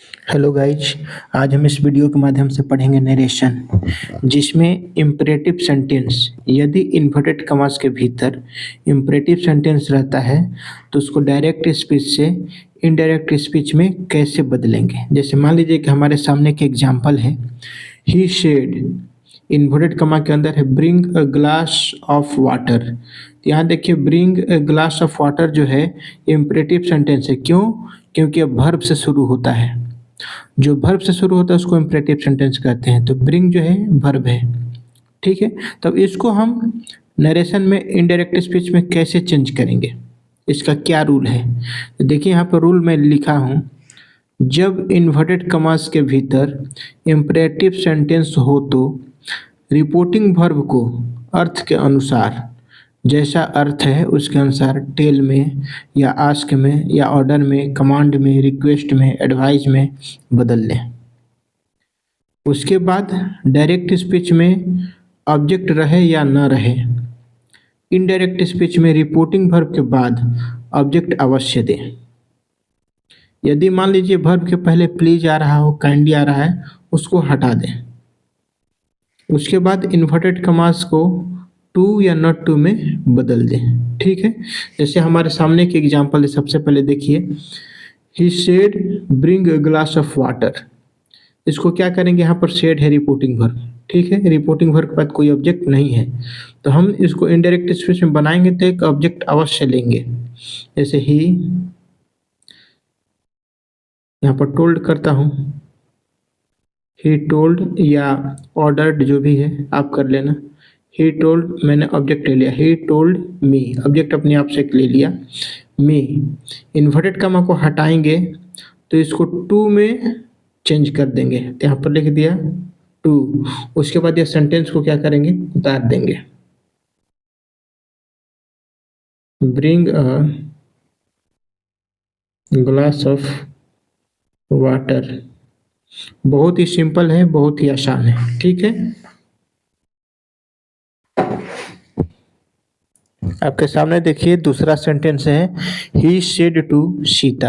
Hello guys. आज हम इस वीडियो के माध्यम से पढ़ेंगे नरेशन, जिसमें इम्परेटिव सेंटेंस यदि इन्वर्टेड कमास के भीतर इम्परेटिव सेंटेंस रहता है तो उसको डायरेक्ट स्पीच से इनडायरेक्ट स्पीच में कैसे बदलेंगे। जैसे मान लीजिए कि हमारे सामने के एग्जाम्पल है, ही शेड इन्वर्टेड कमा के अंदर है bring a glass of water. यहाँ देखिए bring a glass of water जो है इम्परेटिव सेंटेंस है। क्यों? क्योंकि अब वर्ब से शुरू होता है। जो वर्ब से शुरू होता है उसको इम्परेटिव सेंटेंस कहते हैं। तो ब्रिंग जो है वर्ब है, ठीक है। तब इसको हम नरेशन में इनडायरेक्ट स्पीच में कैसे चेंज करेंगे, इसका क्या रूल है? तो देखिए यहाँ पर रूल मैं लिखा हूँ, जब इन्वर्टेड कमास के भीतर इम्परेटिव सेंटेंस हो तो रिपोर्टिंग वर्ब को अर्थ के अनुसार, जैसा अर्थ है उसके अनुसार टेल में या आस्क में या ऑर्डर में, कमांड में, रिक्वेस्ट में, एडवाइस में बदल लें। उसके बाद डायरेक्ट स्पीच में ऑब्जेक्ट रहे या न रहे, इनडायरेक्ट स्पीच में रिपोर्टिंग वर्ब के बाद ऑब्जेक्ट अवश्य दें। यदि मान लीजिए वर्ब के पहले प्लीज आ रहा हो, काइंडली आ रहा है, उसको हटा दें। उसके बाद इन्वर्टेड कमास को टू या नॉट टू में बदल दें, ठीक है। जैसे हमारे सामने की एग्जांपल है, सबसे पहले देखिए, he said bring a glass of water. इसको क्या करेंगे, यहाँ पर सेड है रिपोर्टिंग वर्ब, ठीक है। रिपोर्टिंग वर्ब के बाद कोई ऑब्जेक्ट नहीं है, तो हम इसको इनडायरेक्ट स्पीच में बनाएंगे तो एक ऑब्जेक्ट अवश्य लेंगे। जैसे ही, यहाँ पर टोल्ड करता हूँ, ही टोल्ड या ऑर्डर्ड जो भी है आप कर लेना। ही टोल्ड, मैंने ऑब्जेक्ट ले लिया, ही टोल्ड मी, ऑब्जेक्ट अपने आप से ले लिया। मी, इन्वर्टेड कमा को हटाएंगे तो इसको टू में चेंज कर देंगे, तो यहाँ पर लिख दिया टू। उसके बाद ये सेंटेंस को क्या करेंगे, उतार देंगे। Bring a glass of water. बहुत ही सिंपल है, बहुत ही आसान है, ठीक है। आपके सामने देखिए दूसरा सेंटेंस है, ही सेड टू सीता।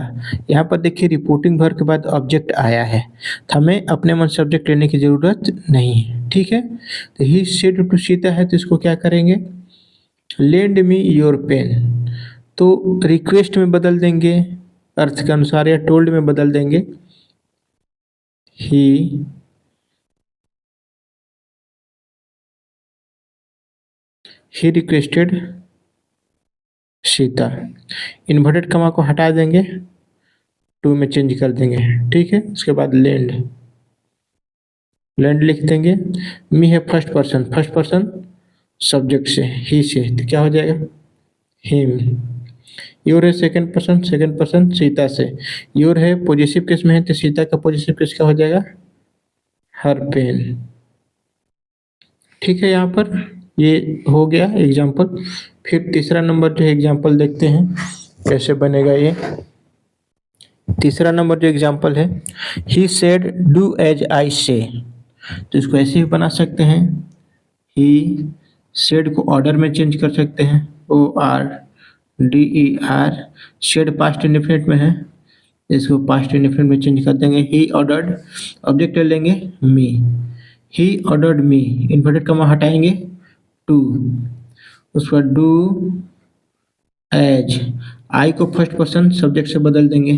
यहाँ पर देखिए रिपोर्टिंग वर्ब के बाद ऑब्जेक्ट आया है, तो हमें अपने मन से ऑब्जेक्ट लेने की ज़रूरत नहीं है, ठीक है। तो ही सेड टू सीता है, तो इसको क्या करेंगे, लेंड मी योर पेन। तो रिक्वेस्ट में बदल देंगे अर्थ के अनुसार, या टोल्ड में बदल देंगे। He requested Sita. इन्वर्टेड कमा को हटा देंगे, टू में चेंज कर देंगे, ठीक है। उसके बाद लैंड, लैंड लिख देंगे। मी है first person, first person subject से, ही से, तो क्या हो जाएगा, हिम। योर है second person, second person Sita से। योर है पॉजिटिव केस में है, तो सीता का पॉजिटिव केस क्या हो जाएगा, हर पेन, ठीक है। यहाँ पर ये हो गया एग्जाम्पल। फिर तीसरा नंबर जो है एग्जाम्पल देखते हैं कैसे बनेगा ये। तीसरा नंबर जो एग्जाम्पल है, he said do as I say. तो इसको ऐसे ही बना सकते हैं, ही सेड को ऑर्डर में चेंज कर सकते हैं, ORDER। सेड पास्ट इंडेफिनिट में है, इसको पास्ट इंडेफिनिट में चेंज कर देंगे। ही ऑर्डर्ड, ऑब्जेक्ट ले लेंगे मी, ही ऑर्डर्ड मी, इन्वर्टेड कमा हटाएंगे टू। उसके बाद डू एज, आई को फर्स्ट पर्सन सब्जेक्ट से बदल देंगे,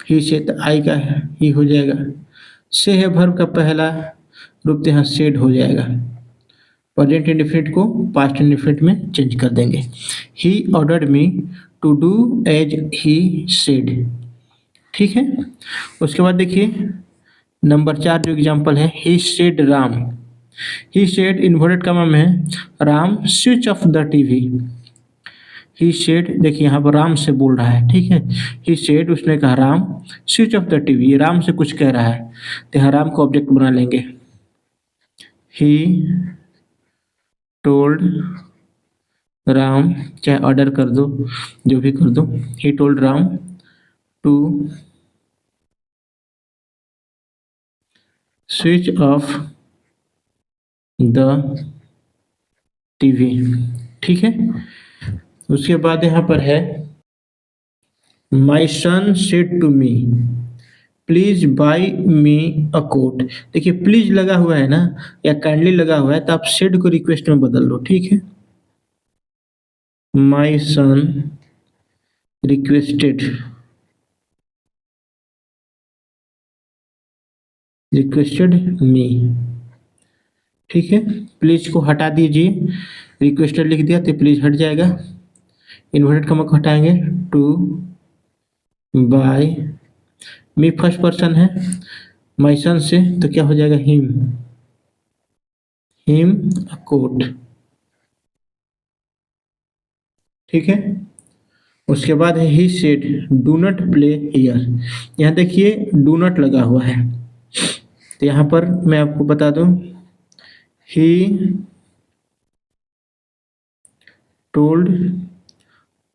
ही से, तो आई का ही हो जाएगा। से है वर्ब का पहला रूप, तो यहाँ सेड हो जाएगा। प्रेजेंट इंडेफिनिट को पास्ट इंडेफिनिट में चेंज कर देंगे। He ordered me to do as he said, ठीक है। उसके बाद देखिए नंबर 4 जो एग्जांपल है, he said Ram. He said inverted कमा में है, Ram switch off the TV. He said, देखिए यहाँ पर राम से बोल रहा है, ठीक है। ही सेड, उसने कहा Ram switch off the TV, ये राम से कुछ कह रहा है, तो यहाँ राम को ऑब्जेक्ट बना लेंगे। ही टोल्ड राम, चाहे ऑर्डर कर दो, जो भी कर दो, he told Ram to switch off the TV, ठीक है। उसके बाद यहाँ पर है, my son said to me. Please buy me a coat. देखिए प्लीज लगा हुआ है ना या काइंडली लगा हुआ है, तो आप सेड को रिक्वेस्ट में बदल लो, ठीक है। माई सन रिक्वेस्टेड मी, ठीक है। प्लीज को हटा दीजिए, रिक्वेस्टेड लिख दिया तो प्लीज हट जाएगा। इन्वर्टेड कॉमा को हटाएंगे, to by me first person है, माई सन से तो क्या हो जाएगा, हिम अ कोट, ठीक है। उसके बाद है he said do not play here. यहाँ देखिए डू नॉट लगा हुआ है, तो यहाँ पर मैं आपको बता दूं, ही टोल्ड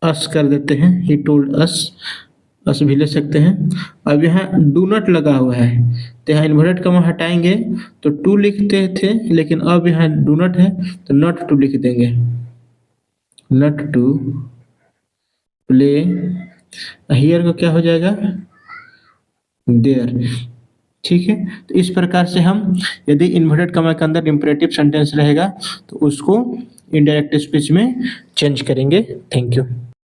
अस कर देते हैं, ही टोल्ड अस भी ले सकते हैं। अब यहाँ डू नॉट लगा हुआ है, तो यहाँ इन्वर्टेड कॉमा हटाएंगे तो टू लिखते थे, लेकिन अब यहाँ डू नॉट है तो नॉट टू लिख देंगे, नॉट टू प्ले हियर को क्या हो जाएगा, देयर, ठीक है। तो इस प्रकार से हम यदि इन्वर्टेड कॉमा के अंदर इंपरेटिव सेंटेंस रहेगा तो उसको इनडायरेक्ट स्पीच में चेंज करेंगे। Thank you.